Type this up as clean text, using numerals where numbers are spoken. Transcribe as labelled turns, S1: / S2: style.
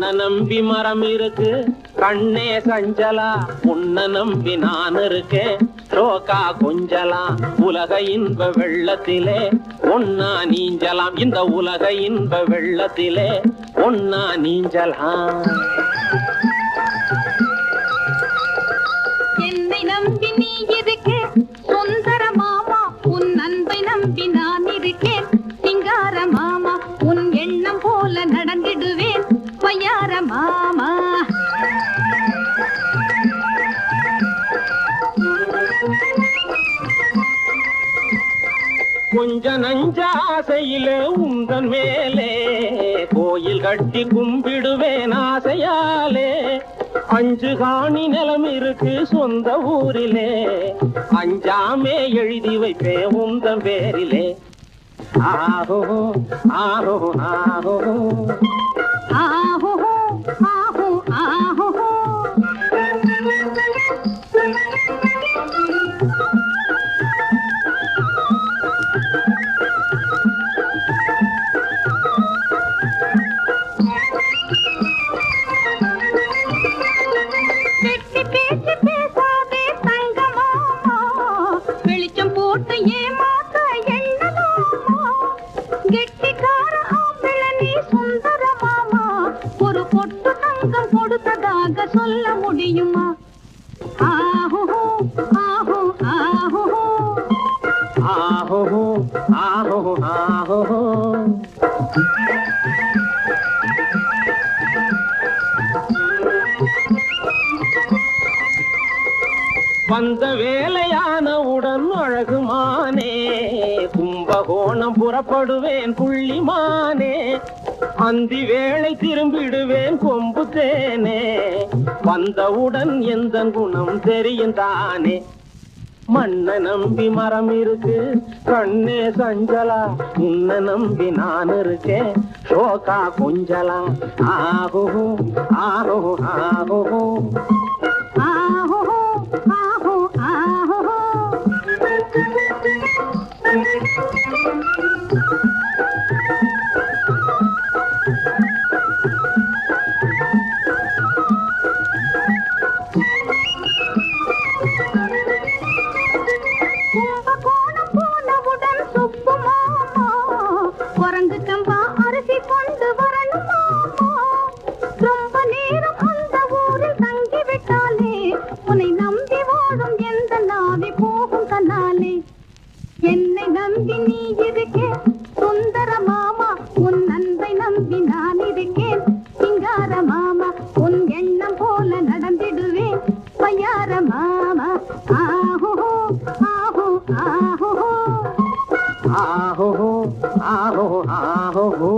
S1: மண்ண நம்பி மரம் இருக்கு கண்ணே சஞ்சலா, உன்ன நம்பி நான் இருக்கேன் ரோக்கா கொஞ்சலாம். உலக இன்ப வெள்ளத்திலே ஒன்னா நீஞ்சலாம், இந்த உலக இன்ப வெள்ளத்திலே ஒன்னா நீஞ்சலாம்.
S2: என்னை நம்பி நீ இருக்க சுந்தர மாமா, உன் அன்பை நம்பி நான் இருக்கேன் சிங்கார மாமா. உன் எண்ணம் போல நடந்திடுவேன் பையார மாமா.
S1: கொஞ்ச நஞ்ச ஆசையிலே உந்தன் மேலே கோயில் கட்டி கும்பிடுவேன் ஆசையாலே. அஞ்சு காணி நிலம் இருக்கு சொந்த ஊரிலே, அஞ்சாமே எழுதி வைப்பேன் உந்தன் பேரிலே. ஆஹோ ஆஹோ ஆஹோ
S2: ஆஹோ ஆஹோ ஆஹோ. வெளிச்சம் போட்டு ஏமாத்த எண்ணலாமா, கெட்டிக்கார ஆம்பிள நீ சுந்தர மாமா. ஒரு பொட்டு தங்கம் கொடுத்ததாக சொல்ல முடியுமா? ஆஹோ ஆஹோ ஆஹோ
S1: ஆஹோ ஆஹோ ஆஹோ. வந்த வேலையானவுடன் அழகுமானே, கும்பகோணம் புறப்படுவேன் புள்ளிமானே. அந்தி வேளை திரும்பிடுவேன் கொம்பு தேனே, வந்தவுடன் எந்த குணம் தெரியும் தானே. மண்ண நம்பி மரம் இருக்கு கண்ணே சஞ்சலா, உன்ன நம்பி நான் இருக்கேன் ஷோகா கொஞ்சலா. ஆஹோ ஆஹோ ஆஹோ
S2: ஆஹோ ஆஹோ ஆஹோ. கும்பகோணம் போனவுடன் சுப்பு மாமா, குரங்கு கம்பா அரிசி கொண்டு வரணும் மாமா. ரொம்ப நேரம் அந்த ஊரில் தங்கிவிட்டாலே, உன்னை நம்பி வாழும் எந்த நாவி போகும் தன்னாலே. என்னை நம்பி நீ இருக்க சுந்தர மாமா, உன் அன்பை நம்பி நான் இருக்கேன் சிங்கார மாமா. உன் எண்ணம் போல நடந்திடுவேன் பையார மாமா. ஆஹோ ஆஹோ ஆஹோ
S1: ஆஹோ ஆஹோ ஆஹோ.